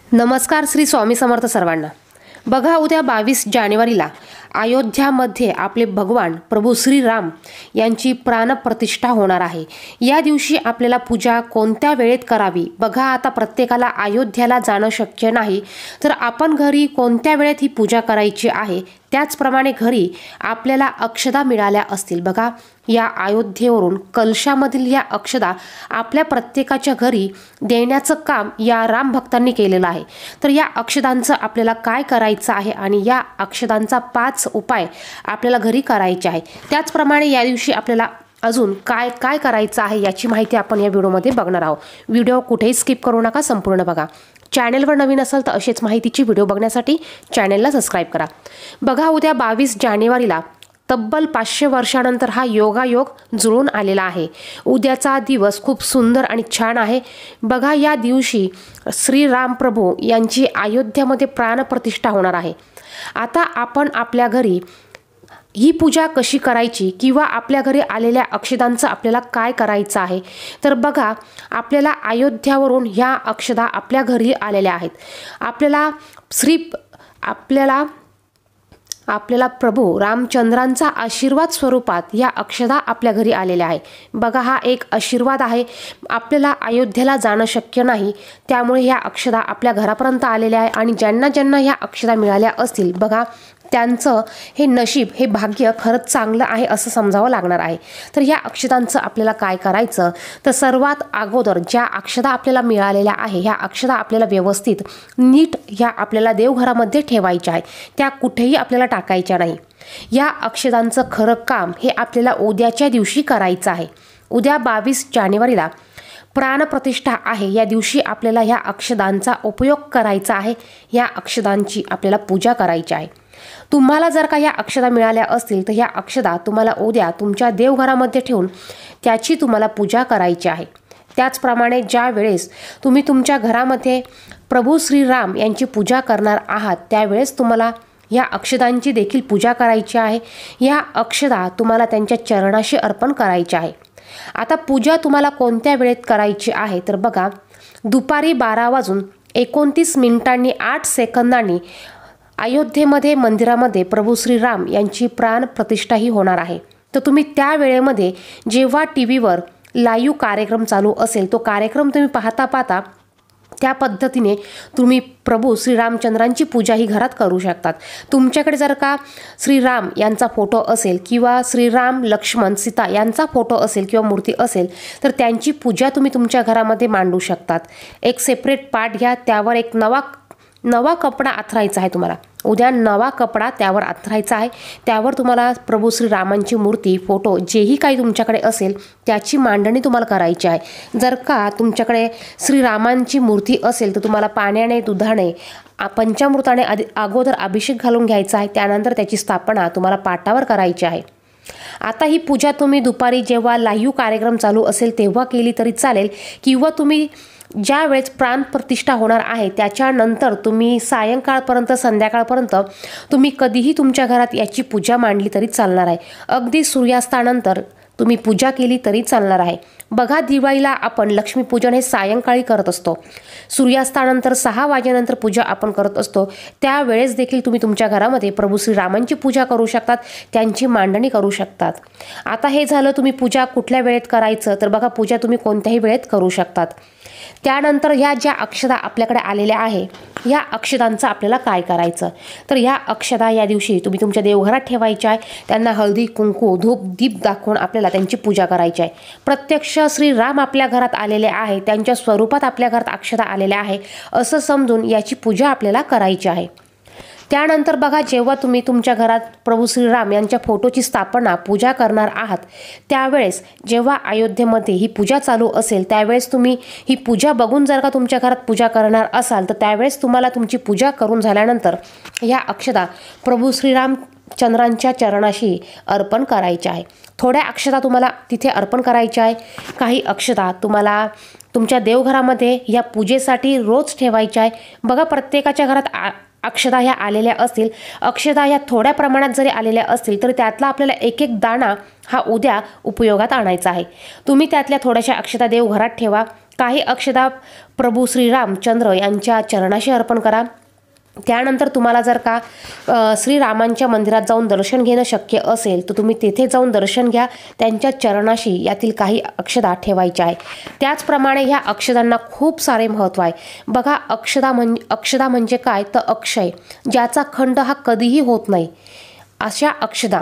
नमस्कार श्री स्वामी समर्थ सर्वांना। बघा, उद्या 22 जानेवारीला अयोध्यामध्ये आपले भगवान प्रभू श्रीराम यांची प्राणप्रतिष्ठा होणार आहे। या दिवशी आपल्याला पूजा कोणत्या वेळेत करावी? बघा, आता प्रत्येकाला अयोध्याला जाणं शक्य नाही, तर आपण घरी कोणत्या वेळेत ही पूजा करायची आहे त्याचप्रमाणे घरी आपल्याला अक्षदा मिळाल्या असतील। बघा, या अयोध्येवरून कलशामधील या अक्षदा आपल्या प्रत्येकाच्या घरी देण्याचं काम या राम भक्तांनी केलेलं आहे। तर या अक्षदांचं आपल्याला काय करायचं आहे आणि या अक्षदांचा 5 उपाय आपल्याला घरी करायचे आहे। त्याचप्रमाणे या दिवशी आपल्याला अजून काय काय करायचं आहे याची माहिती आपण या व्हिडिओमध्ये बघणार आहोत। व्हिडिओ कुठेही स्किप करू नका, संपूर्ण बघा। चॅनलवर नवीन असाल तर असेच माहितीची व्हिडिओ बघण्यासाठी चॅनलला सबस्क्राइब करा। बघा, उद्या 22 जानेवारीला तब्बल 500 वर्षानंतर हा योगायोग जुळून आलेला आहे। उद्याचा दिवस खूप सुंदर आणि छान आहे। बघा, या दिवशी श्रीराम प्रभू यांची अयोध्यामध्ये प्राणप्रतिष्ठा होणार आहे। आता आपण आपल्या घरी ही पूजा कशी करायची किंवा आपल्या घरी आलेल्या अक्षदांचं आपल्याला काय करायचं आहे? तर बघा, आपल्याला अयोध्यावरून ह्या अक्षदा आपल्या घरी आलेल्या आहेत। आपल्याला प्रभू रामचंद्रांचा आशीर्वाद स्वरूपात या अक्षदा आपल्या घरी आलेल्या आहे। बघा, हा एक आशीर्वाद आहे। आपल्याला अयोध्येला जाणं शक्य नाही, त्यामुळे ह्या अक्षदा आपल्या घरापर्यंत आलेल्या आहे आणि ज्यांना ज्यांना ह्या अक्षदा मिळाल्या असतील, बघा, त्यांचं हे नशीब, हे भाग्य खरंच चांगलं आहे असं समजावं लागणार आहे। तर या अक्षदांचं आपल्याला काय करायचं? तर सर्वात अगोदर ज्या अक्षदा आपल्याला मिळालेल्या आहे ह्या अक्षदा आपल्याला व्यवस्थित नीट ह्या आपल्याला देवघरामध्ये ठेवायच्या आहे, त्या कुठेही आपल्याला टाकायच्या नाही। या अक्षदांचं खरं काम हे आपल्याला उद्याच्या दिवशी करायचं आहे। उद्या 22 जानेवारीला प्राणप्रतिष्ठा आहे। या दिवशी आपल्याला ह्या अक्षदांचा उपयोग करायचा आहे। या अक्षदांची आपल्याला पूजा करायची आहे। तुम्हाला जर का या अक्षदा मिळाल्या असतील तर या अक्षदा तुम्हाला उद्या तुमच्या देवघरामध्ये ठेवून त्याची तुम्हाला पूजा करायची आहे। त्याचप्रमाणे ज्या वेळेस तुम्ही तुमच्या घरामध्ये प्रभू श्रीराम यांची पूजा करणार आहात त्यावेळेस तुम्हाला या अक्षदांची देखील पूजा करायची आहे। या अक्षदा तुम्हाला त्यांच्या चरणाशी अर्पण करायच्या आहे। आता पूजा तुम्हाला कोणत्या वेळेत करायची आहे? तर बघा, दुपारी 12:29 8 सेकंदांनी अयोध्येमध्ये मंदिरामध्ये प्रभू श्रीराम यांची प्राणप्रतिष्ठा ही होणार आहे। तर तुम्ही त्या वेळेमध्ये जेव्हा टीव्हीवर लाईव्ह कार्यक्रम चालू असेल तो कार्यक्रम तुम्ही पाहता त्या पद्धतीने तुम्ही प्रभू श्रीरामचंद्रांची पूजा ही घरात करू शकतात। तुमच्याकडे जर का श्रीराम यांचा फोटो असेल किंवा श्रीराम लक्ष्मण सीता यांचा फोटो असेल किंवा मूर्ती असेल तर त्यांची पूजा तुम्ही तुमच्या घरामध्ये मांडू शकतात। एक सेपरेट पाट घ्या, त्यावर एक नवा कपडा आथरायचा आहे। तुम्हाला उद्या नवा कपडा त्यावर आथरायचा आहे। त्यावर तुम्हाला प्रभू श्रीरामांची मूर्ती, फोटो जेही काही तुमच्याकडे असेल त्याची मांडणी तुम्हाला करायची आहे। जर का तुमच्याकडे श्रीरामांची मूर्ती असेल तर तुम्हाला पाण्याने, दुधाने, पंचामृताने अगोदर अभिषेक घालून घ्यायचा आहे। त्यानंतर त्याची स्थापना तुम्हाला पाटावर करायची आहे। आता ही पूजा तुम्ही दुपारी जेव्हा लाईव्ह कार्यक्रम चालू असेल तेव्हा केली तरी चालेल, किंवा तुम्ही ज्या वेळेस प्राणप्रतिष्ठा होणार आहे त्याच्यानंतर तुम्ही सायंकाळपर्यंत, संध्याकाळपर्यंत तुम्ही कधीही तुमच्या घरात याची पूजा मांडली तरी चालणार आहे। अगदी सूर्यास्तानंतर तुम्ही पूजा केली तरी चालणार आहे। बघा, दिवाळीला आपण लक्ष्मीपूजन हे सायंकाळी करत असतो। सूर्यास्तानंतर 6 वाजेनंतर पूजा आपण करत असतो। त्यावेळेस देखील तुम्ही तुमच्या घरामध्ये प्रभू श्रीरामांची पूजा करू शकतात, त्यांची मांडणी करू शकतात। आता हे झालं तुम्ही पूजा कुठल्या वेळेत करायचं। तर बघा, पूजा तुम्ही कोणत्याही वेळेत करू शकतात। त्यानंतर ह्या ज्या अक्षदा आपल्याकडे आलेल्या आहे या अक्षदांचं आपल्याला काय करायचं? तर ह्या अक्षदा या दिवशी तुम्ही तुमच्या देवघरात ठेवायच्या आहे। त्यांना हळदी, कुंकू, धूप, दीप दाखवून आपल्याला त्यांची पूजा करायची आहे। प्रत्यक्ष श्रीराम आपल्या घरात आलेले आहे, त्यांच्या स्वरूपात आपल्या घरात अक्षदा आलेल्या आहे असं समजून याची पूजा आपल्याला करायची आहे। त्यानंतर बघा, जेव्हा तुम्ही तुमच्या घरात प्रभू श्रीराम यांच्या फोटोची स्थापना, पूजा करणार आहात त्यावेळेस जेव्हा अयोध्येमध्ये ही पूजा चालू असेल त्यावेळेस तुम्ही ही पूजा बघून जर का तुमच्या घरात पूजा करणार असाल तर त्यावेळेस तुम्हाला तुमची पूजा करून झाल्यानंतर ह्या अक्षदा प्रभू श्रीरामचंद्रांच्या चरणाशी अर्पण करायच्या आहे। थोड्या अक्षदा तुम्हाला तिथे अर्पण करायच्या आहे। काही अक्षदा तुम्हाला तुमच्या देवघरामध्ये या पूजेसाठी रोज ठेवायच्या आहे। बघा, प्रत्येकाच्या घरात अक्षदा ह्या आलेल्या असतील, अक्षदा ह्या थोड्या प्रमाणात जरी आलेल्या असतील तर त्यातला आपल्याला एक एक दाणा हा उद्या उपयोगात आणायचा आहे। तुम्ही त्यातल्या थोड्याशा अक्षता देवघरात ठेवा काही अक्षदा प्रभू श्रीरामचंद्र यांच्या चरणाशी अर्पण करा। त्यानंतर तुम्हाला जर का श्रीरामांच्या मंदिरात जाऊन दर्शन घेणं शक्य असेल तर तुम्ही तेथे जाऊन दर्शन घ्या। त्यांच्या चरणाशी यातील काही अक्षदा ठेवायच्या आहे। त्याचप्रमाणे ह्या अक्षदांना खूप सारे महत्त्व आहे। बघा, अक्षदा म्हणजे काय तर अक्षय, ज्याचा खंड हा कधीही होत नाही, अशा अक्षदा।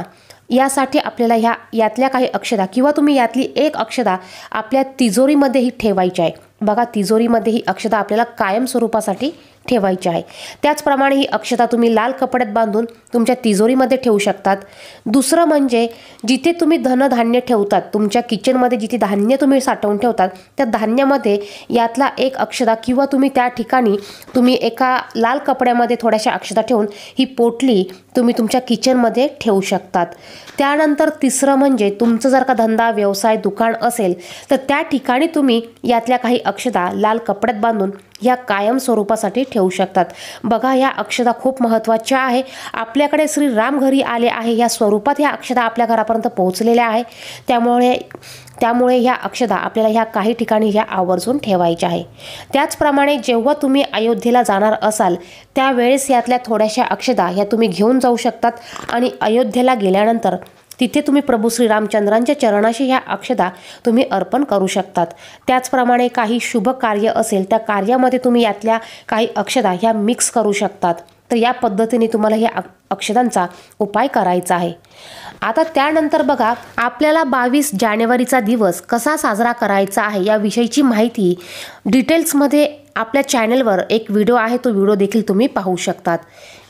यासाठी आपल्याला यातल्या काही अक्षदा किंवा तुम्ही यातली एक अक्षदा आपल्या तिजोरीमध्येही ठेवायची आहे। बघा, तिजोरीमध्ये ही अक्षदा आपल्याला कायम स्वरूपासाठी ठेवायची आहे। त्याचप्रमाणे ही अक्षता तुम्ही लाल कपड्यात बांधून तुमच्या तिजोरीमध्ये ठेवू शकतात। दुसरं म्हणजे जिथे तुम्ही धनधान्य ठेवतात, तुमच्या किचनमध्ये जिथे धान्य तुम्ही साठवून ठेवतात त्या धान्यामध्ये यातला एक अक्षदा किंवा तुम्ही त्या ठिकाणी तुम्ही एका लाल कपड्यामध्ये थोड्याशा अक्षदा ठेवून ही पोटली तुम्ही तुमच्या किचनमध्ये ठेवू शकतात। त्यानंतर तिसरं म्हणजे तुमचं जर का धंदा व्यवसाय दुकान असेल तर त्या ठिकाणी तुम्ही यातल्या काही अक्षदा लाल कपड्यात बांधून या कायम स्वरूपासाठी ठेवू शकतात। बघा, ह्या अक्षदा खूप महत्त्वाच्या आहे। आपल्याकडे श्रीराम घरी आले आहे या स्वरूपात ह्या अक्षदा आपल्या घरापर्यंत पोहोचलेल्या आहे। त्यामुळे ह्या अक्षदा आपल्याला ह्या काही ठिकाणी ह्या आवर्जून ठेवायच्या आहे। त्याचप्रमाणे जेव्हा तुम्ही अयोध्येला जाणार असाल त्यावेळेस यातल्या थोड्याशा अक्षदा ह्या तुम्ही घेऊन जाऊ शकतात आणि अयोध्येला गेल्यानंतर तिथे तुम्ही प्रभू श्रीरामचंद्रांच्या चरणाशी ह्या अक्षदा तुम्ही अर्पण करू शकतात। त्याचप्रमाणे काही शुभ कार्य असेल त्या कार्यामध्ये तुम्ही यातल्या काही अक्षदा ह्या मिक्स करू शकतात। तर या पद्धतीने तुम्हाला ह्या अक्षदांचा उपाय करायचा आहे। आता त्यानंतर बघा, आपल्याला 22 जानेवारीचा दिवस कसा साजरा करायचा आहे याविषयीची माहिती डिटेल्समध्ये आपल्या चॅनलवर एक व्हिडिओ आहे, तो व्हिडिओ देखील तुम्ही पाहू शकतात।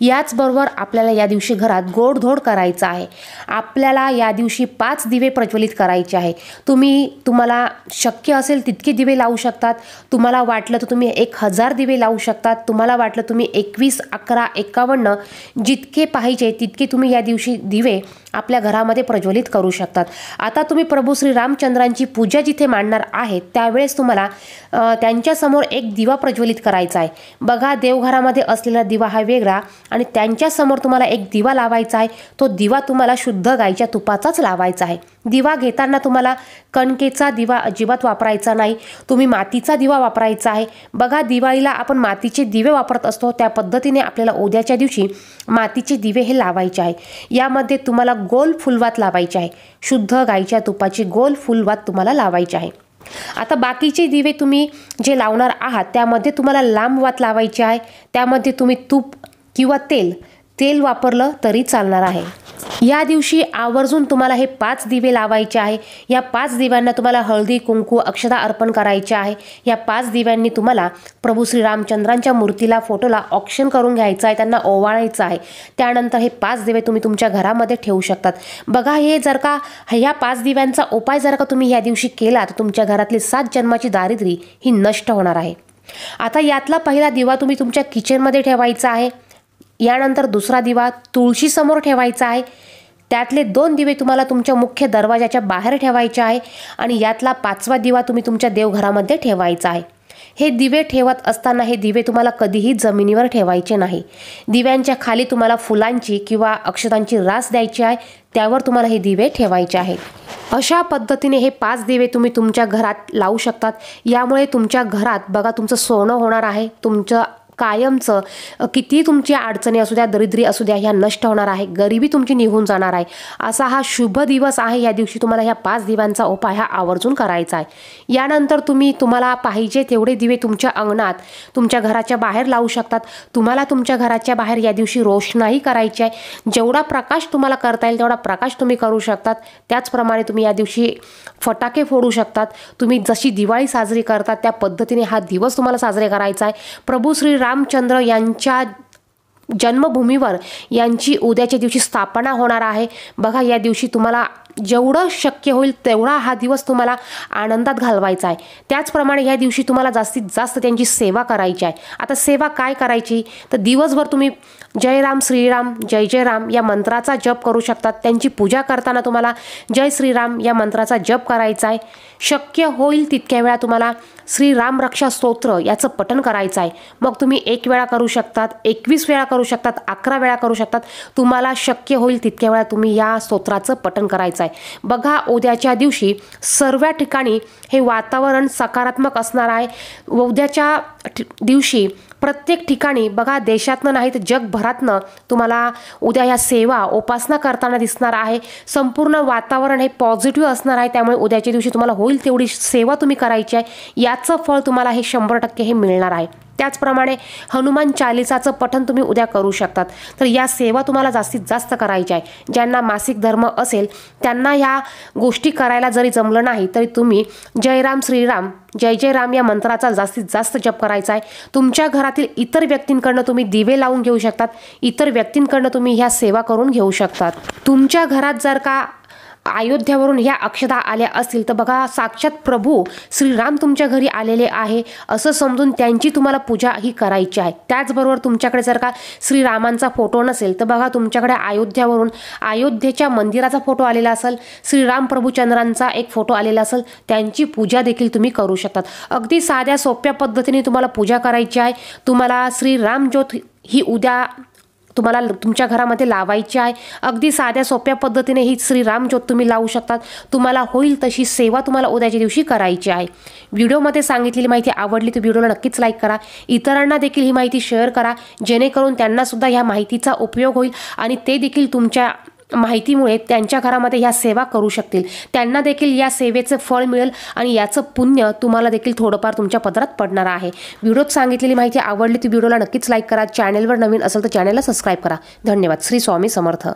याचबरोबर आपल्याला या दिवशी घरात गोडधोड करायचा आहे। आपल्याला या दिवशी 5 दिवे प्रज्वलित करायचे आहे। तुम्हाला शक्य असेल तितके दिवे लावू शकतात। तुम्हाला वाटलं तर तुम्ही 1000 दिवे लावू शकतात। तुम्हाला वाटलं तुम्ही 21, 11, 51 जितके पाहिजे तितके तुम्ही या दिवशी दिवे आपल्या घरामध्ये प्रज्वलित करू शकतात। आता तुम्ही प्रभू श्रीरामचंद्रांची पूजा जिथे मांडणार आहेत त्यावेळेस तुम्हाला त्यांच्यासमोर एक दिवा प्रज्वलित करायचा आहे। बघा, देवघरामध्ये असलेला दिवा हा वेगळा आणि त्यांच्यासमोर तुम्हाला एक दिवा लावायचा आहे। तो दिवा तुम्हाला शुद्ध गाईच्या तुपाचाच लावायचा आहे। दिवा घेताना तुम्हाला कणकेचा दिवा अजिबात वापरायचा नाही, तुम्ही मातीचा दिवा वापरायचा आहे। बघा, दिवाळीला आपण मातीचे दिवे वापरत असतो, त्या पद्धतीने आपल्याला उद्याच्या दिवशी मातीचे दिवे हे लावायचे आहे। यामध्ये तुम्हाला गोल फुलवात लावायची आहे, शुद्ध गाईच्या तुपाची गोल फुलवात तुम्हाला लावायची आहे। आता बाकीचे दिवे तुम्ही जे लावणार आहात त्यामध्ये तुम्हाला लांब वात लावायची आहे। त्यामध्ये तुम्ही तूप किंवा तेल वापरलं तरी चालणार आहे। या दिवशी आवर्जून तुम्हाला हे 5 दिवे लावायचे आहे। या 5 दिव्यांना तुम्हाला हळदी कुंकू अक्षदा अर्पण करायचे आहे। या 5 दिव्यांनी तुम्हाला प्रभू श्रीरामचंद्रांच्या मूर्तीला फोटोला ऑक्शन करून घ्यायचं आहे, त्यांना ओवाळायचं आहे। त्यानंतर हे 5 दिवे तुम्ही तुमच्या घरामध्ये ठेवू शकतात। बघा, हे जर का ह्या 5 दिव्यांचा उपाय जर का तुम्ही या दिवशी केला तर तुमच्या घरातली 7 जन्माची दारिद्र्य ही नष्ट होणार आहे। आता यातला पहिला दिवा तुम्ही तुमच्या किचनमध्ये ठेवायचा आहे। यानंतर दुसरा दिवा तुळशीसमोर ठेवायचा आहे। त्यातले 2 दिवे तुम्हाला तुमच्या मुख्य दरवाजाच्या बाहेर ठेवायचे आहे आणि यातला 5वा दिवा तुम्ही तुमच्या देवघरामध्ये ठेवायचा आहे। हे दिवे ठेवत असताना हे दिवे तुम्हाला कधीही जमिनीवर ठेवायचे नाही। दिव्यांच्या खाली तुम्हाला फुलांची किंवा अक्षतांची रास द्यायची आहे, त्यावर तुम्हाला हे दिवे ठेवायचे आहेत। अशा पद्धतीने हे 5 दिवे तुम्ही तुमच्या घरात लावू शकतात। यामुळे तुमच्या घरात बघा तुमचं सोनं होणार आहे, तुमचं कायमचं किती तुमची अडचणी असू द्या, दरिद्री असू द्या, ह्या नष्ट होणार आहे, गरिबी तुमची निघून जाणार आहे। असा हा शुभ दिवस आहे। या दिवशी तुम्हाला ह्या 5 दिव्यांचा उपाय हा आवर्जून करायचा आहे। यानंतर तुम्हाला पाहिजे तेवढे दिवे तुमच्या अंगणात तुमच्या घराच्या बाहेर लावू शकतात। तुम्हाला तुमच्या घराच्या बाहेर या दिवशी रोषणाई करायची आहे। जेवढा प्रकाश तुम्हाला करता येईल तेवढा प्रकाश तुम्ही करू शकतात। त्याचप्रमाणे तुम्ही या दिवशी फटाके फोडू शकतात। तुम्ही जशी दिवाळी साजरी करतात त्या पद्धतीने हा दिवस तुम्हाला साजरे करायचा आहे। प्रभू श्री रामचंद्र यांच्या जन्मभूमीवर यांची उद्याच्या दिवशी स्थापना होणार आहे। बघा, या दिवशी तुम्हाला जेवढं शक्य होईल तेवढा हा दिवस तुम्हाला आनंदात घालवायचा आहे। त्याचप्रमाणे या दिवशी तुम्हाला जास्तीत जास्त त्यांची सेवा करायची आहे। आता सेवा काय करायची तर दिवसभर तुम्ही जय राम श्रीराम जय जय राम या मंत्राचा जप करू शकतात। त्यांची पूजा करताना तुम्हाला जय श्रीराम या मंत्राचा जप करायचा आहे। शक्य होईल तितक्या वेळा तुम्हाला श्रीराम रक्षा स्तोत्र याचं पठण करायचं आहे। मग तुम्ही 1 वेळा करू शकतात, 21 वेळा करू शकतात, 11 वेळा करू शकतात। तुम्हाला शक्य होईल तितक्या वेळा तुम्ही या स्तोत्राचं पठण करायचं आहे। करायचा आहे। बघा उद्याच्या दिवशी सर्व ठिकाणी हे वातावरण सकारात्मक असणार आहे। उद्याच्या दिवशी प्रत्येक ठिकाणी बघा देशातनं नाही तर जगभरातनं तुम्हाला उद्या ह्या सेवा उपासना करताना दिसणार आहे। संपूर्ण वातावरण हे पॉझिटिव्ह असणार आहे। त्यामुळे उद्याच्या दिवशी तुम्हाला होईल तेवढी सेवा तुम्ही करायची आहे। याचं फळ तुम्हाला हे 100% हे मिळणार आहे। त्याचप्रमाणे हनुमान चालिसाचं पठण तुम्ही उद्या करू शकतात। तर या सेवा तुम्हाला जास्तीत जास्त करायच्या आहे। ज्यांना मासिक धर्म असेल त्यांना ह्या गोष्टी करायला जरी जमलं नाही तरी तुम्ही जय राम श्रीराम जय जय राम या मंत्राचा जास्तीत जास्त जप करायचा आहे। तुमच्या घरातील इतर व्यक्तींकडनं तुम्ही दिवे लावून घेऊ शकतात। इतर व्यक्तींकडनं तुम्ही ह्या सेवा करून घेऊ शकतात। तुमच्या घरात जर का अयोध्यावरून ह्या अक्षता आल्या असतील तर बघा साक्षात प्रभू श्रीराम तुमच्या घरी आलेले आहे असं समजून त्यांची तुम्हाला पूजा ही करायची आहे। त्याचबरोबर तुमच्याकडे जर का श्रीरामांचा फोटो नसेल तर बघा तुमच्याकडे अयोध्यावरून अयोध्येच्या मंदिराचा फोटो आलेला असेल, श्रीराम प्रभूचंद्रांचा एक फोटो आलेला असेल, त्यांची पूजा देखील तुम्ही करू शकतात। अगदी साध्या सोप्या पद्धतीने तुम्हाला पूजा करायची आहे। तुम्हाला श्रीराम ज्योत ही उद्या तुम्हाला तुमच्या घरामध्ये लावायची आहे। अगदी साध्या सोप्या पद्धतीने ही श्रीराम ज्योत तुम्ही लावू शकतात। तुम्हाला होईल तशी सेवा तुम्हाला उद्याच्या दिवशी करायची आहे। व्हिडिओमध्ये सांगितलेली माहिती आवडली तर व्हिडिओला नक्कीच लाईक करा। इतरांना देखील ही माहिती शेअर करा जेणेकरून त्यांना सुद्धा ह्या माहितीचा उपयोग होईल आणि ते देखील तुमच्या माहितीमुळे त्यांच्या घरामध्ये ह्या सेवा करू शकतील। त्यांना देखील या सेवेचं फळ मिळेल आणि याचं पुण्य तुम्हाला देखील थोडंफार तुमच्या पदरात पडणार आहे। व्हिडिओत सांगितलेली माहिती आवडली तर व्हिडिओला नक्कीच लाईक करा। चॅनलवर नवीन असेल तर चॅनलला सबस्क्राईब करा। धन्यवाद। श्री स्वामी समर्थ।